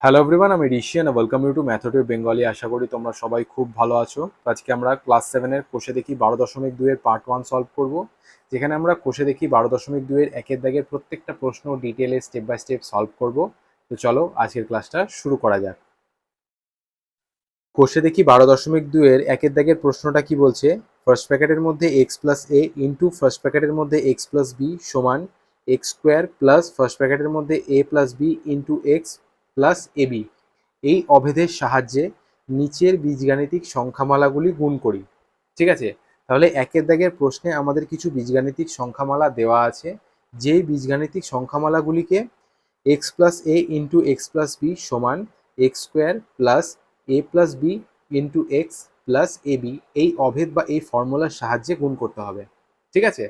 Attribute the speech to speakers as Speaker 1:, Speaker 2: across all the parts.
Speaker 1: Hello everyone, আমি Rishiyan. Welcome you to method Bengali. আশা করি তোমরা সবাই খুব ভালো আছো। তো আজকে আমরা ক্লাস 7-এর কোষে দেখি 12.2-এর পার্ট 1 সলভ করব, যেখানে আমরা কোষে দেখি 12.2-এর একের দাগের প্রত্যেকটা প্রশ্ন ডিটেলে স্টেপ বাই স্টেপ সলভ করব। তো চলো আজকের ক্লাসটা শুরু করা যাক। কোষে দেখি 12.2-এর একের দাগের প্রশ্নটা কি বলছে? ফার্স্ট ব্র্যাকেটের মধ্যে x plus a into first ব্র্যাকেটের মধ্যে এক্স প্লাস বি সমান এক্স স্কোয়ার প্লাস ফার্স্ট ব্র্যাকেটের মধ্যে a plus b into x plus a b, এই অভেদের সাহায্যে নিচের বীজগাণিতিক সংখ্যামালাগুলি গুণ করি। ঠিক আছে, তাহলে একের দাগের প্রশ্নে আমাদের কিছু বীজগাণিতিক সংখ্যামালা দেওয়া আছে, যেই বীজগাণিতিক সংখ্যামালাগুলিকে x plus a into x plus b সমান x square plus a plus b into x plus a b, এই অভেদ বা এই ফর্মুলার সাহায্যে গুণ করতে হবে। ঠিক আছে,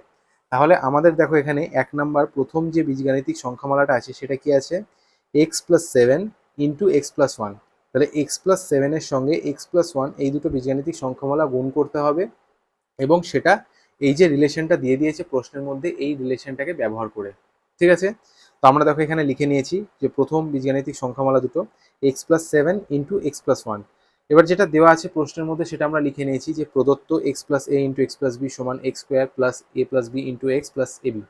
Speaker 1: তাহলে আমাদের দেখো এখানে এক নাম্বার প্রথম যে বীজগাণিতিক সংখ্যামালাটা আছে সেটা কি আছে? X plus seven into x plus one. তাহলে এক্স প্লাস সেভেনের সঙ্গে এক্স প্লাস ওয়ান এই দুটো বীজগাণিতিক সংখ্যামালা গুণ করতে হবে, এবং সেটা এই যে রিলেশনটা দিয়ে দিয়েছে প্রশ্নের মধ্যে এই রিলেশনটাকে ব্যবহার করে। ঠিক আছে, তো আমরা দেখো এখানে লিখে নিয়েছি যে প্রথম বীজগাণিতিক সংখ্যামালা দুটো x plus seven into x plus one. এবার যেটা দেওয়া আছে প্রশ্নের মধ্যে সেটা আমরা লিখে নিয়েছি যে প্রদত্ত x plus a into x plus b সমান x square plus a plus b into x plus a b.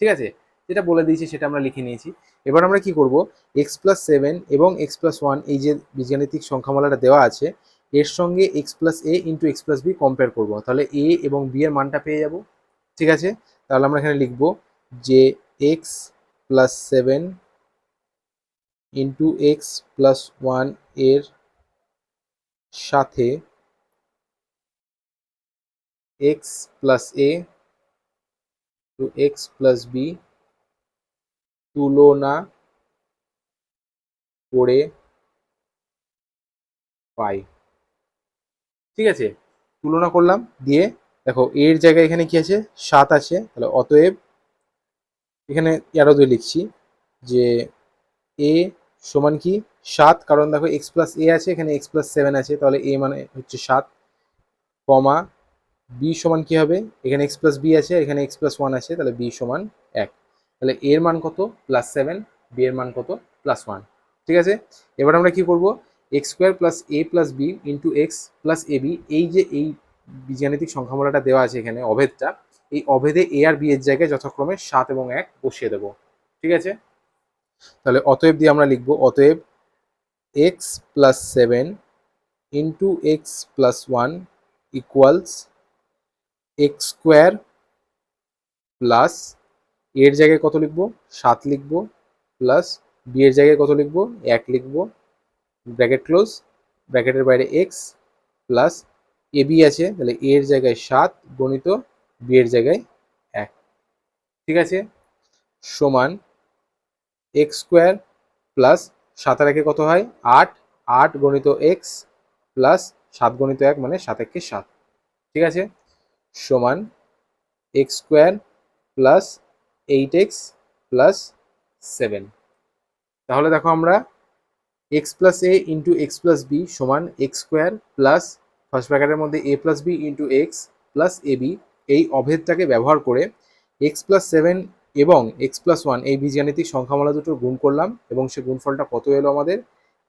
Speaker 1: ঠিক আছে, যেটা বলে দিয়েছি সেটা আমরা লিখে নিয়েছি। এবার আমরা কি করব, এক্স প্লাস সেভেন এবং এক্স প্লাস ওয়ান এই যে বীজগাণিতিক সংখ্যামালাটা দেওয়া আছে এর সঙ্গে x plus a into x plus b compare করবো, তাহলে এ এবং বি এর মানটা পেয়ে যাব। ঠিক আছে, তাহলে আমরা এখানে লিখবো যে x plus seven into x plus one এর সাথে এক্স প্লাস এ টু এক্স প্লাস বি তুলনা করে পাই। ঠিক আছে, তুলনা করলাম দিয়ে দেখো এর জায়গায় এখানে কি আছে, 7 আছে, তাহলে অতএব এখানে আরো দুই লিখছি যে এ সমান কি 7, কারণ দেখো এক্স প্লাস এ আছে, এখানে এক্স প্লাস সেভেন আছে, তাহলে এ মানে হচ্ছে 7, কমা বি সমান কি হবে, এখানে এক্স প্লাস বি আছে, এখানে এক্স প্লাস ওয়ান আছে, তাহলে বি সমান 1। তাহলে এর মান কত? +7, বি এর মান কত? +1। ঠিক আছে, এবার আমরা কি করব, x square plus a plus b into x plus a b, এই যে এই বীজগাণিতিক সংখ্যামালাটা দেওয়া আছে এখানে অভেদটা, এই অভেদে এ আর বি এর জায়গায় যথাক্রমে 7 এবং 1 বসিয়ে দেবো। ঠিক আছে, তাহলে অতএব দিয়ে আমরা লিখবো অতএব x plus seven into x plus one equals x square plus এর জায়গায় কত লিখবো, 7 লিখবো, প্লাস বি এর জায়গায় কত লিখবো, 1 লিখবো, ব্র্যাকেট ক্লোজ, ব্র্যাকেটের বাইরে এক্স প্লাস এ বি আছে, তাহলে এ এর জায়গায় 7 গণিত বি এর জায়গায় 1। ঠিক আছে, সমান এক্স স্কোয়ার প্লাস 7 আর একে কত হয় 8, 8 গণিত এক্স প্লাস 7 গণিত 1 মানে 7 একে 7। ঠিক আছে, সমান x square plus 8x plus 7। তাহলে দেখো আমরা x plus a into x plus b সমান এক্স স্কোয়ার প্লাস ফার্স্ট ব্র্যাকেটের মধ্যে a plus b into x plus a b, এই অভেদটাকে ব্যবহার করে এক্স প্লাস সেভেন এবং এক্স প্লাস ওয়ান এই বীজগাণিতিক সংখ্যামালা দুটো গুণ করলাম, এবং সে গুণফলটা কত এলো আমাদের,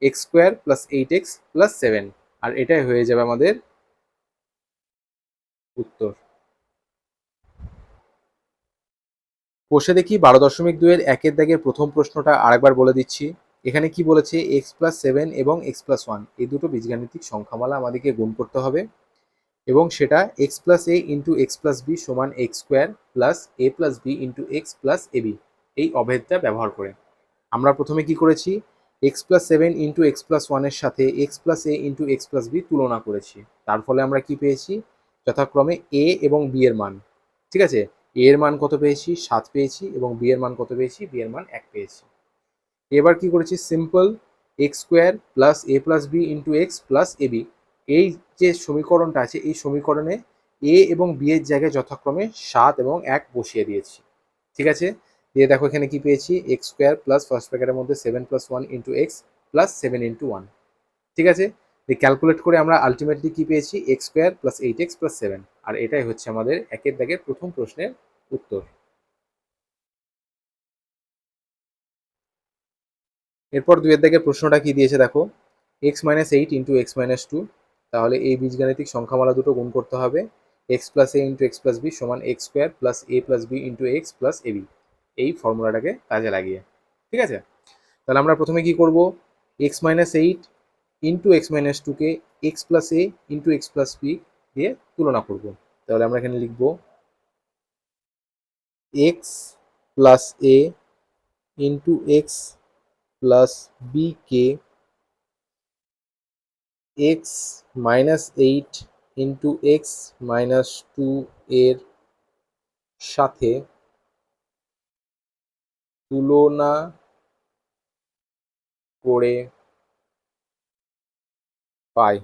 Speaker 1: x square plus 8x plus 7, আর এটাই হয়ে যাবে আমাদের উত্তর। কষে দেখি 12.2-এর একের দাগের প্রথম প্রশ্নটা আরেকবার বলে দিচ্ছি। এখানে কি বলেছে, এক্স প্লাস সেভেন এবং এক্স প্লাস ওয়ান এই দুটো বীজগাণিতিক সংখ্যামালা আমাদেরকে গুণ করতে হবে, এবং সেটা x plus a into x plus b সমান x square plus a plus b into x plus a b, এই অভেদটা ব্যবহার করে। আমরা প্রথমে কি করেছি, x plus seven into x plus ওয়ানের সাথে x plus a into x plus b তুলনা করেছি, তার ফলে আমরা কি পেয়েছি, যথাক্রমে এ এবং বি এর মান। ঠিক আছে, এ এর মান কত পেয়েছি, 7 পেয়েছি, এবং বি এর মান কত পেয়েছি, বি এর মান 1 পেয়েছি। এবার কি করেছি, simple x square plus a plus b into x plus a b, এই যে সমীকরণটা আছে এই সমীকরণে এ এবং বি এর জায়গায় যথাক্রমে 7 এবং 1 বসিয়ে দিয়েছি। ঠিক আছে, দিয়ে দেখো এখানে কি পেয়েছি, এক্স স্কোয়ার প্লাস ফার্স্ট ব্র্যাকেটের মধ্যে 7 plus one into x plus 7 into one. ঠিক আছে, এই ক্যালকুলেট করে আমরা আলটিমেটলি কি পেয়েছি, x square plus 8x plus 7, আর এটাই হচ্ছে আমাদের একের দাগের প্রথম প্রশ্নের উত্তর। এরপর 2 এর দাগের প্রশ্নটা কি দিয়েছে দেখো, x minus eight into x minus two, তাহলে এই বীজগাণিতিক সংখ্যামালা দুটো গুণ করতে হবে। X plus a into x plus b সমান x square plus a plus b into x plus a b, এই ফর্মুলাটাকে কাজে লাগিয়ে। ঠিক আছে, তাহলে আমরা প্রথমে কি করব, x minus eight into x minus টুকে x plus a into x plus b দিয়ে তুলনা করব। তাহলে আমরা এখানে লিখব x plus a into x plus b কে x minus eight into x minus two এর সাথে তুলনা করে পাই।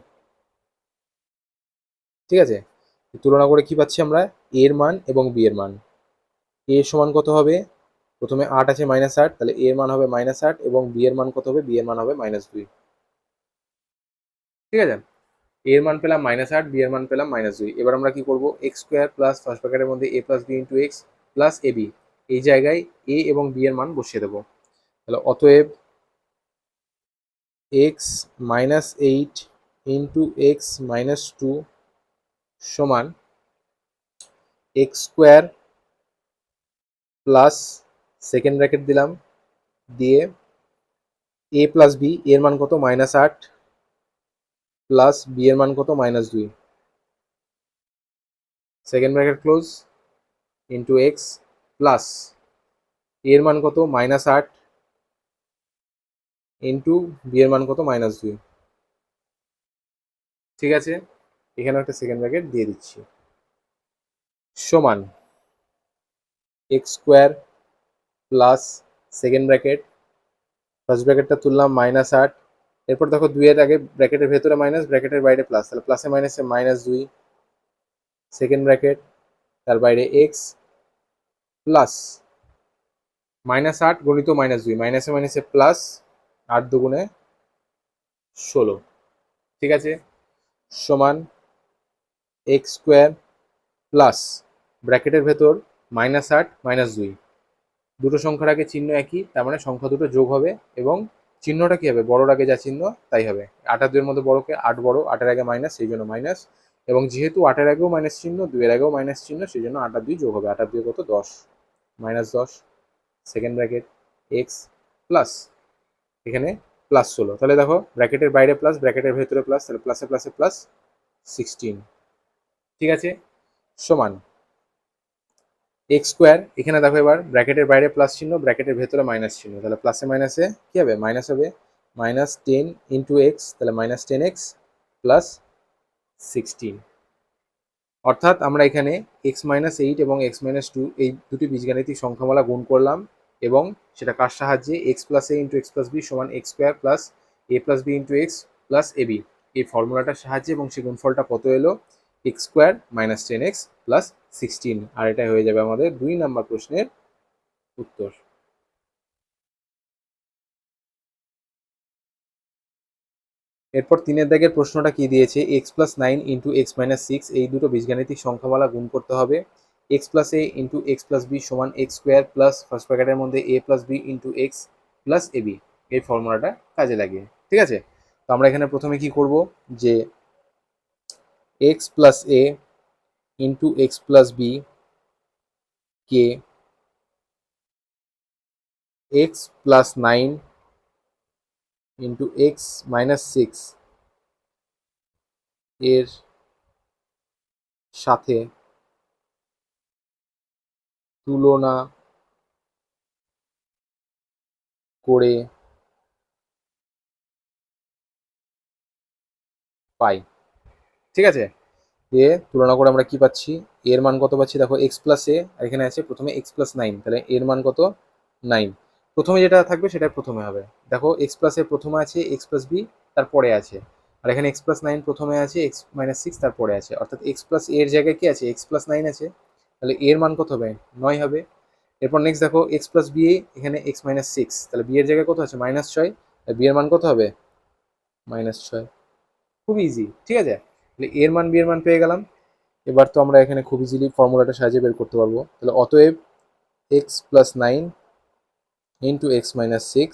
Speaker 1: ঠিক আছে, তুলনা করে কি পাচ্ছি আমরা, এর মান এবং বি এর মান। এ সমান কত হবে, প্রথমে 8 আছে মাইনাস 8, তাহলে এর মান হবে মাইনাস 8 এবং বি এর মান কত হবে, বি এর মান হবে মাইনাস 2। ঠিক আছে, এর মান পেলাম -8, বি এর মান পেলাম -2। এবার আমরা কি করব, এক্স স্কোয়ার প্লাস ফার্স্ট ব্র্যাকেটের মধ্যে a plus b into x plus a b, এই জায়গায় এ এবং বি এর মান বসিয়ে দেবো। তাহলে অতএব x minus eight into x minus two সমান x square plus second bracket দিলাম, দিয়ে এ প্লাস বি এর মান কত -8 প্লাস বি এর মান কত -2, second bracket close into x plus এর মান কত -8 ইন্টু বি এর মান কত -2। ঠিক আছে, এখানে একটা সেকেন্ড ব্র্যাকেট দিয়ে দিচ্ছি, সমান x square plus second bracket, first ব্র্যাকেটটা তুললাম -8, এরপর দেখো 2 এর আগে ব্র্যাকেটের ভেতরে মাইনাস, ব্র্যাকেটের বাইরে প্লাস, তাহলে প্লাসে মাইনাসে -2, সেকেন্ড ব্র্যাকেট তার বাইরে এক্স প্লাস -8 গণিত -2, মাইনাসে মাইনাসে প্লাস, 8 দুগুণে 16। ঠিক আছে, সমান এক্স স্কোয়ার প্লাস ব্র্যাকেটের ভেতর -8 -2, দুটো সংখ্যার আগে চিহ্ন একই, তার মানে সংখ্যা দুটো যোগ হবে এবং চিহ্নটা কি হবে, বড়োর আগে যা চিহ্ন তাই হবে। 8 আর 2 এর মধ্যে বড়কে 8 বড়, 8 এর আগে মাইনাস, সেই জন্য মাইনাস, এবং যেহেতু 8 এর আগেও মাইনাস চিহ্ন, 2 এর আগেও মাইনাস চিহ্ন, সেই জন্য 8 আর 2 যোগ হবে, 8 আর 2 কত 10, -10 সেকেন্ড ব্র্যাকেট এক্স প্লাস এখানে প্লাস 16, তাহলে দেখো ব্র্যাকেটের বাইরে প্লাস ব্র্যাকেটের ভেতরে প্লাস, তাহলে প্লাসে প্লাসে প্লাস 16। ঠিক আছে, সমান এক্স স্কোয়ার, এখানে দেখো এবার ব্র্যাকেটের বাইরে প্লাস চিহ্ন, ব্র্যাকেটের ভেতরে মাইনাস চিহ্ন, তাহলে প্লাসে মাইনাসে কি হবে, মাইনাস হবে, -10 ইন্টু এক্স, তাহলে -10x প্লাস 16। অর্থাৎ আমরা এখানে এক্স মাইনাস এইট এবং এক্স মাইনাস টু এই দুটি বীজগাণিতিক সংখ্যামালা গুণ করলাম, এবং সেটা কার সাহায্যে, x plus a into x plus b সমান x square plus a plus b into x plus a b, এই ফর্মুলাটার সাহায্যে, এবং সেই গুণফলটা কত এলো, এক্স স্কোয়ার -10x প্লাস 16, আর এটা হয়ে যাবে আমাদের 2 নম্বর প্রশ্নের উত্তর। এরপর 3 এর দাগের প্রশ্নটা কি দিয়েছে, x plus 9 into x minus 6, এই দুটো বীজগাণিতিক সংখ্যামালা গুণ করতে হবে। X plus a into x plus b সমান এক্স স্কোয়ার প্লাস ফার্স্ট ব্র্যাকেটের মধ্যে a plus b into x plus a b, এই ফর্মুলাটা কাজে লাগিয়ে। ঠিক আছে, তো আমরা এখানে প্রথমে কি করব, যে x plus a into x plus b কে x plus 9 into x minus 6 এর সাথে তুলনা করে পাই। ঠিক আছে, দিয়ে তুলনা করে আমরা কি পাচ্ছি, এর মান কত পাচ্ছি, দেখো এক্স প্লাস এ, আর এখানে আছে প্রথমে এক্স প্লাস 9, তাহলে এর মান কত 9, প্রথমে যেটা থাকবে সেটা প্রথমে হবে। দেখো এক্স প্লাস এ প্রথমে আছে এক্স প্লাস বি, তারপরে আছে, আর এখানে এক্স প্লাস 9 প্রথমে আছে এক্স মাইনাস 6 তারপরে আছে, অর্থাৎ এক্স প্লাস এর জায়গায় কি আছে, এক্স প্লাস 9 আছে, তাহলে এর মান কত হবে, 9 হবে। এরপর নেক্সট দেখো এক্স প্লাস বি, এখানে এক্স মাইনাস 6, তাহলে বি এর জায়গায় কত আছে -6, বি এর মান কত হবে -6, খুব ইজি। ঠিক আছে, তাহলে এর মান বি এর মান পেয়ে গেলাম। এবার তো আমরা এখানে খুব ইজিলি ফর্মুলাটা সাহায্যে বের করতে পারবো, তাহলে অতএব x plus 9 into x minus 6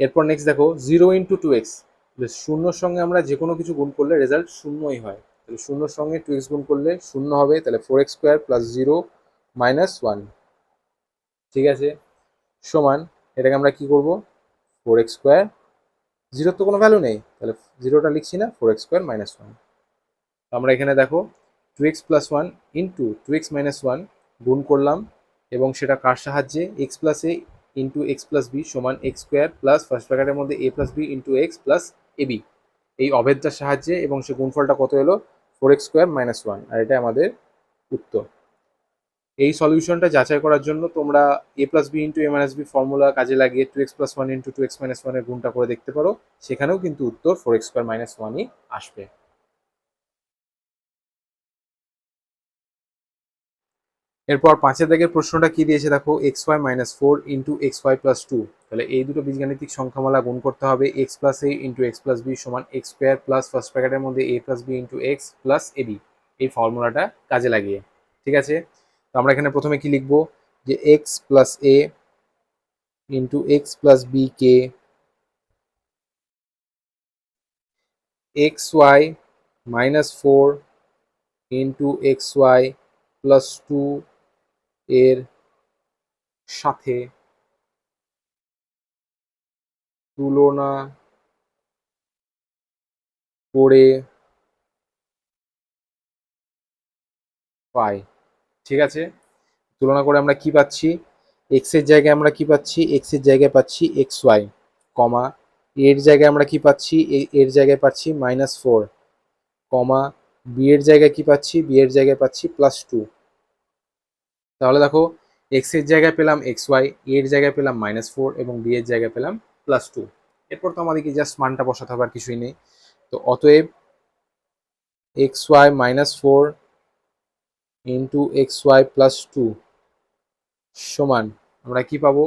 Speaker 1: এরপর নেক্সট দেখো 0 × 2x, শূন্যর সঙ্গে আমরা যে কোনো কিছু গুণ করলে রেজাল্ট শূন্যই হয়, তাহলে শূন্যর সঙ্গে 2x গুণ করলে শূন্য হবে, তাহলে 4x² + 0 - 1। ঠিক আছে, সমান এটাকে আমরা কি করব, 4x², জিরোর তো কোনো ভ্যালু নেই তাহলে জিরোটা লিখছি না, 4x² - 1। আমরা এখানে দেখো 2x + 1 × 2x - 1 গুণ করলাম, এবং সেটা কার সাহায্যে, x + a × x + b সমান x² প্লাস ফার্স্ট ব্র্যাকেটের মধ্যে a + b × x + ab, এই অভেদটার সাহায্যে, এবং সে গুণফলটা কত এলো, 4x² - 1, আর এটা আমাদের উত্তর। এই সলিউশনটা যাচাই করার জন্য তোমরা a + b × a - b formula কাজে লাগিয়ে 2x + 1 × 2x - 1 এর গুণটা করে দেখতে পারো, সেখানেও কিন্তু উত্তর 4x² - 1ই আসবে। এরপর 5 দাগের প্রশ্নটা কি দিয়েছে দেখো, xy - 4 × xy + 2, তাহলে এই দুটো বীজগাণিতিক সংখ্যামালা গুণ করতে হবে, x + a × x + b সমান x² প্লাস ফার্স্ট ব্র্যাকেটের মধ্যে a + b × x + ab, এই ফর্মুলাটা কাজে লাগিয়ে। ঠিক আছে, তো আমরা এখানে প্রথমে কি লিখবো, যে x + a × x + b K xy - 4 × xy + 2 এর সাথে তুলনা করে পাই। ঠিক আছে, তুলনা করে আমরা কি পাচ্ছি, x এর জায়গায় আমরা কি পাচ্ছি, x এর জায়গায় পাচ্ছি xy, কমা এর জায়গায় আমরা কি পাচ্ছি, এর জায়গায় পাচ্ছি -4, কমা বি এর জায়গায় কি পাচ্ছি, বি এর জায়গায় পাচ্ছি +2। তাহলে দেখো x এর জায়গায় পেলাম xy, এর জায়গায় পেলাম -4 এবং বি এর জায়গায় পেলাম +2। এরপর তো আমাদেরকে জাস্ট মানটা বসাতে হবে, আর কিছুই নেই। তো অতএব xy - 4 × xy + 2 সমান, আমরা কি পাবো,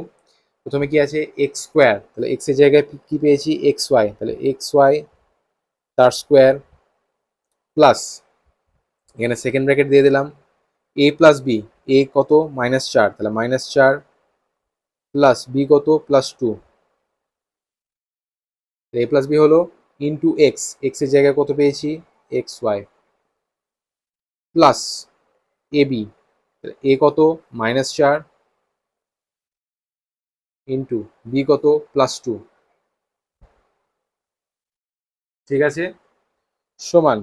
Speaker 1: প্রথমে কি আছে x², তাহলে x এর জায়গায় কি পেয়েছি, xy, তাহলে xy তার স্কোয়ার প্লাস, এখানে সেকেন্ড ব্র্যাকেট দিয়ে দিলাম a + b, a কত -4, তাহলে -4 প্লাস b কত +2, a + b হলো ইন্টু x, x এর জায়গায় কত পেয়েছি xy, প্লাস ab, a কত -4 ইন্টু b কত +2। ঠিক আছে, সমান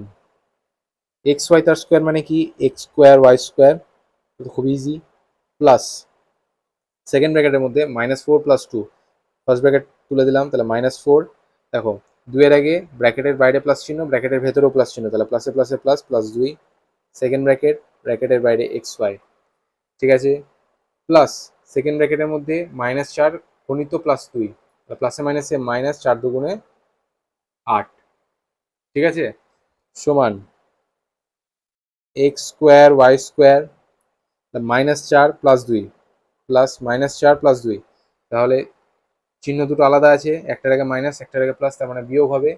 Speaker 1: xy তার স্কোয়ার মানে কি, x² y², খুব ইজি, প্লাস সেকেন্ড ব্র্যাকেটের মধ্যে -4 + 2, ফার্স্ট ব্র্যাকেট তুলে দিলাম, তাহলে -4, দেখো 2 এর আগে ব্র্যাকেটের বাইরে প্লাস চিহ্ন, ব্র্যাকেটের ভেতরেও প্লাস চিহ্ন, তাহলে প্লাসে প্লাসে প্লাস, +2, সেকেন্ড ব্র্যাকেট, ব্র্যাকেটের বাইরে xy। ঠিক আছে, প্লাস সেকেন্ড ব্র্যাকেটের মধ্যে -4 গণিত +2, প্লাসে মাইনাসে মাইনাস, 4 দুগুণে 8। ঠিক আছে, সমান x² y² -4 + 2 প্লাস -4 + 2, তাহলে চিহ্ন দুটো আলাদা আছে, একটার আগে মাইনাস একটার আগে প্লাস, তার মানে বিয়োগ হবে,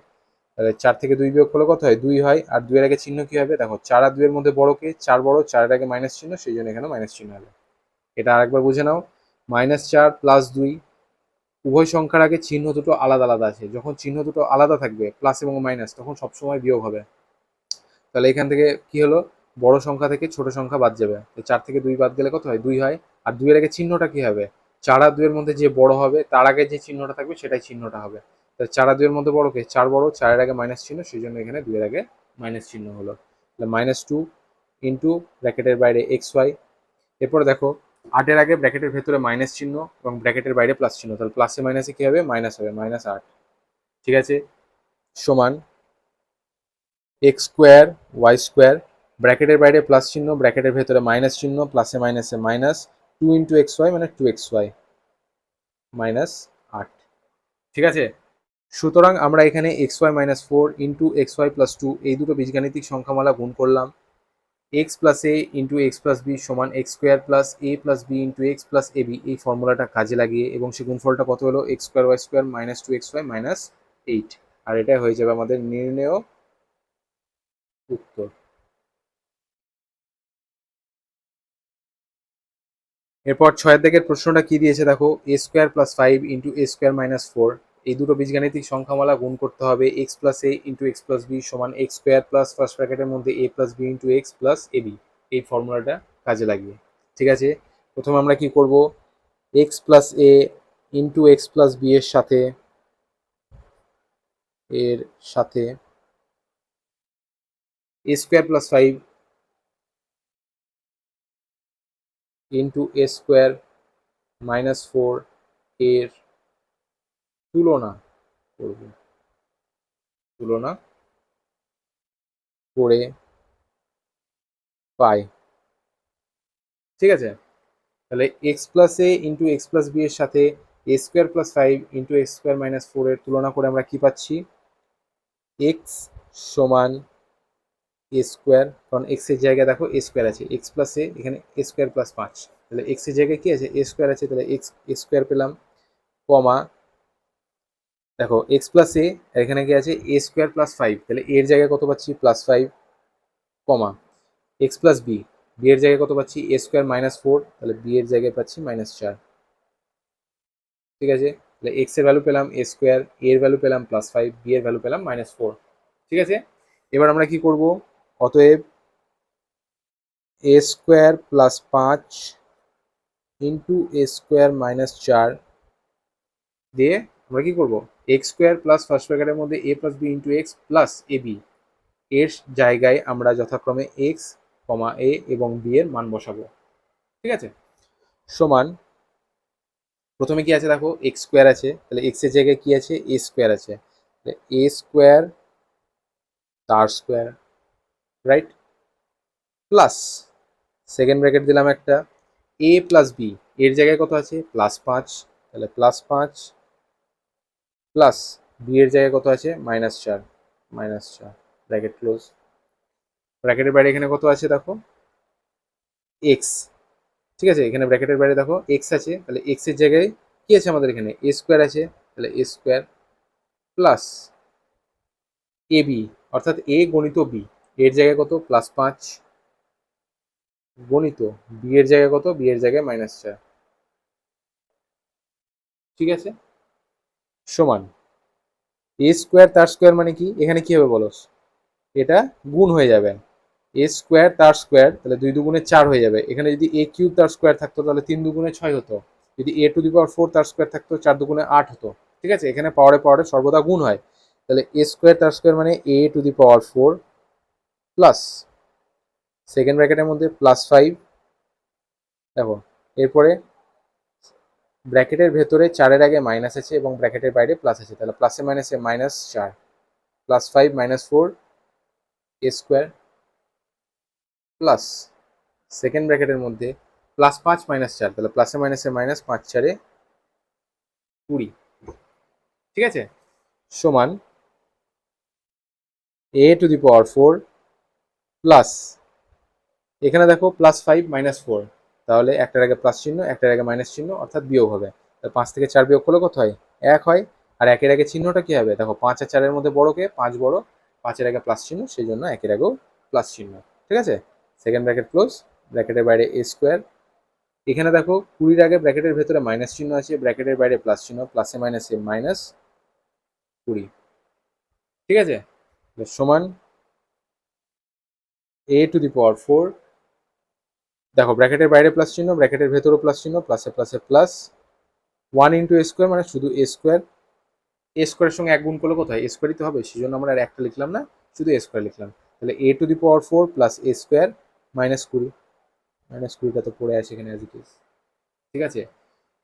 Speaker 1: তাহলে 4 থেকে 2 বিয়োগ করলে কত হয়, 2 হয়, আর 2 এর আগে চিহ্ন কি হবে, দেখো 4 আর 2 এর মধ্যে বড় কে, 4 বড়, 4 এর আগে মাইনাস চিহ্ন, সেই জন্য এখানে মাইনাস চিহ্ন হবে। এটা আরেকবার বুঝে নাও, -4 + 2, উভয় সংখ্যার আগে চিহ্ন দুটো আলাদা আলাদা আছে, যখন চিহ্ন দুটো আলাদা থাকবে প্লাস এবং মাইনাস, তখন সবসময় বিয়োগ হবে। তাহলে এখান থেকে কি হলো, বড় সংখ্যা থেকে ছোট সংখ্যা বাদ যাবে, 4 থেকে 2 বাদ গেলে কত হয়, 2 হয়, আর 2 এর আগে চিহ্নটা কি হবে, 4 আর 2 এর মধ্যে যে বড় হবে তার আগে যে চিহ্নটা থাকবে সেটাই চিহ্নটা হবে, তাহলে 4 আর 2 এর মধ্যে বড় কে, 4 বড়, 4 এর আগে মাইনাস চিহ্ন, সেই জন্য এখানে 2 এর আগে মাইনাস চিহ্ন হলো, তাহলে -2 ইন্টু ব্র্যাকেটের বাইরে xy। এরপরে দেখো 8 এর আগে ব্র্যাকেটের ভেতরে মাইনাস চিহ্ন এবং ব্র্যাকেটের বাইরে প্লাস চিহ্ন, তাহলে প্লাসে মাইনাসে কি হবে, মাইনাস হবে, -8। ঠিক আছে, সমান x² y² ব্র্যাকেটের বাইরে প্লাস চিহ্ন, ব্র্যাকেটের ভেতরে মাইনাস চিহ্ন, প্লাসে মাইনাসে মাইনাস, 2 × xy মানে 2xy -8। ঠিক আছে, সুতরাং আমরা এখানে xy - 4 × xy + 2 এই দুটো বীজগাণিতিক সংখ্যামালা গুণ করলাম, x + a × x + b সমান x² plus a + b × x + ab, এই ফর্মুলাটা কাজে লাগিয়ে, এবং সে গুণফলটা কত হলো, x² y² -2xy -8, আর এটা হয়ে যাবে আমাদের নির্ণেয় উত্তর। এরপর 6 দাগের প্রশ্নটা কি দিয়েছে দেখো, a² + 5 × a² - 4, এই দুটো বীজগাণিতিক সংখ্যামালা গুণ করতে হবে x plus a into x plus b সমান এক্স স্কোয়ার প্লাস ফার্স্ট ব্র্যাকেটের মধ্যে a plus b into x plus a b, এই ফর্মুলাটা কাজে লাগিয়ে। ঠিক আছে, প্রথমে আমরা কি করব, x plus a into x plus b এর সাথে a square plus five into a square minus four এর তুলনা করব, তুলনা করে পাই। ঠিক আছে, তাহলে x plus a into x plus b এর সাথে a square plus five into x square minus four এর তুলনা করে আমরা কি পাচ্ছি, এক্স সমান এ স্কোয়ার, কারণ এক্স এর জায়গায় দেখো এ স্কোয়ার আছে, এক্স প্লাস এ এখানে এ স্কোয়ার প্লাস পাঁচ, তাহলে এক্স এর জায়গায় কি আছে এ স্কোয়ার আছে, তাহলে এক্স স্কোয়ার পেলাম, কমা দেখো এক্স প্লাস এ এখানে কি আছে এ স্কোয়ার প্লাস ফাইভ, তাহলে এর জায়গায় কত পাচ্ছি plus five, comma x plus B, B এর জায়গায় কত পাচ্ছি এ স্কোয়ার মাইনাস ফোর, তাহলে বি এর জায়গায় পাচ্ছি মাইনাস চার। ঠিক আছে, তাহলে এক্স এর ভ্যালু পেলাম এ স্কোয়ার, এর ভ্যালু পেলাম প্লাস ফাইভ, বি এর ভ্যালু পেলাম মাইনাস ফোর। ঠিক আছে, এবার আমরা কি করব, অতএব এ স্কোয়ার প্লাস পাঁচ ইন্টু এ স্কোয়ার মাইনাস চার দিয়ে আমরা কি করব, এক্স স্কোয়ার প্লাস ফার্স্ট ব্র্যাকেটের মধ্যে a plus b into x plus a b এর জায়গায় আমরা যথাক্রমে এক্স কমা এ এবং বি এর মান বসাবো। ঠিক আছে, সমান প্রথমে কি আছে দেখো এক্স স্কোয়ার আছে, তাহলে এক্স এর জায়গায় কি আছে এ স্কোয়ার আছে, এ স্কোয়ার তার square, right, plus second bracket দিলাম একটা এ প্লাস বি, এর জায়গায় কত আছে প্লাস পাঁচ, তাহলে প্লাস পাঁচ প্লাস বি এর জায়গায় কত আছে মাইনাস চার, মাইনাস চার ব্র্যাকেট ক্লোজ, ব্র্যাকেটের বাইরে এখানে কত আছে দেখো এক্স। ঠিক আছে, এখানে ব্র্যাকেটের বাইরে দেখো এক্স আছে, তাহলে এক্স এর জায়গায় কি আছে আমাদের এখানে এ স্কোয়ার আছে, তাহলে এ স্কোয়ার প্লাস এ বি অর্থাৎ এ গণিত বি, এর জায়গায় কত প্লাস পাঁচ গণিত বি এর জায়গায় কত, বি এর জায়গায় মাইনাস চার। ঠিক আছে, সমান এ স্কোয়ার তার স্কোয়ার মানে কি, এখানে কি হবে বলো, এটা গুণ হয়ে যাবে, এ স্কোয়ার তার স্কোয়ার তাহলে দুই দুগুণে চার হয়ে যাবে, এখানে যদি এ কিউব তার স্কোয়ার থাকতো তাহলে তিন দুগুণে ছয় হতো, যদি এ টু দি পাওয়ার ফোর তার স্কোয়ার থাকতো চার দুগুণে আট হতো। ঠিক আছে, এখানে পাওয়ারে পাওয়ারে সর্বদা গুণ হয়, তাহলে এ স্কোয়ার তার স্কোয়ার মানে a to the power four plus second ব্র্যাকেটের মধ্যে প্লাস ফাইভ, দেখো এরপরে ব্র্যাকেটের ভেতরে চারের আগে মাইনাস আছে এবং ব্র্যাকেটের বাইরে প্লাস আছে, তাহলে প্লাসে মাইনাসে মাইনাস চার প্লাস ফাইভ মাইনাস ফোর এ স্কোয়ার প্লাস সেকেন্ড ব্র্যাকেটের মধ্যে প্লাস পাঁচ মাইনাস চার, তাহলে প্লাসে মাইনাসে মাইনাস পাঁচ চারে কুড়ি। ঠিক আছে, সমান a to the power four plus এখানে দেখো প্লাস ফাইভ মাইনাস ফোর, তাহলে একটার আগে প্লাস চিহ্ন একটার আগে মাইনাস চিহ্ন অর্থাৎ বিয়োগ হবে, তাহলে পাঁচ থেকে চার বিয়োগ করলে কত হয় এক হয়, আর একের আগে চিহ্নটা কি হবে দেখো পাঁচ আর চারের মধ্যে বড় কে পাঁচ বড়, পাঁচের আগে প্লাস চিহ্ন সেই জন্য একের আগেও প্লাস চিহ্ন। ঠিক আছে, সেকেন্ড ব্র্যাকেট ক্লোজ, ব্র্যাকেটের বাইরে এ স্কোয়ার, এখানে দেখো কুড়ির আগে ব্র্যাকেটের ভেতরে মাইনাস চিহ্ন আছে, ব্র্যাকেটের বাইরে প্লাস চিহ্ন, প্লাসে মাইনাসে মাইনাস কুড়ি। ঠিক আছে, সমান a to the power four, দেখো ব্র্যাকেটের বাইরে প্লাস চিহ্ন ব্র্যাকেটের ভেতরেও প্লাস চিহ্ন, প্লাসে প্লাসে plus one into a square মানে শুধু এ স্কোয়ার, এ স্কোয়ারের সঙ্গে এক গুণ করলে কোথায় এ স্কোয়ারই তো হবে, সেই জন্য আমরা আর একটা লিখলাম না, শুধু এ স্কোয়ার লিখলাম, তাহলে a to the power four plus a square minus কুড়ি, মাইনাস কুড়িটা তো পড়ে আছে এখানে অ্যাজ ইট ইজ। ঠিক আছে,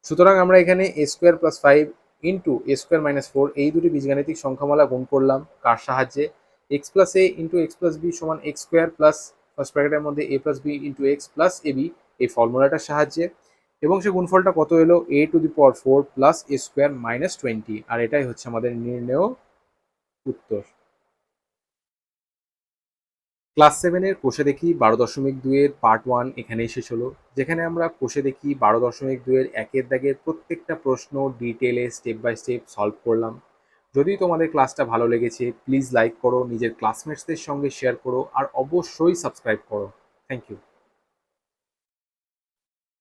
Speaker 1: সুতরাং আমরা এখানে a square plus five into a square minus four এই দুটি বীজগাণিতিক সংখ্যামালা গুণ করলাম কার সাহায্যে, x plus a into x plus b সমান এক্স স্কোয়ার প্লাস ফার্স্ট ব্র্যাকেটের মধ্যে a plus b into x plus a b এই ফর্মুলাটার সাহায্যে, এবং সে গুণফলটা কত এলো a to the power four plus a square minus twenty, আর এটাই হচ্ছে আমাদের নির্ণেয় উত্তর। ক্লাস সেভেনের কোষে দেখি 12.2-এর পার্ট 1 এখানেই শেষ হলো, যেখানে আমরা কোষে দেখি 12.2-এর একের দাগের প্রত্যেকটা প্রশ্ন ডিটেলে স্টেপ বাই স্টেপ সলভ করলাম। যদি তোমাদের ক্লাসটা ভালো লেগেছে প্লিজ লাইক করো, নিজের ক্লাসমেটসদের সঙ্গে শেয়ার করো, আর অবশ্যই সাবস্ক্রাইব করো। Thank you.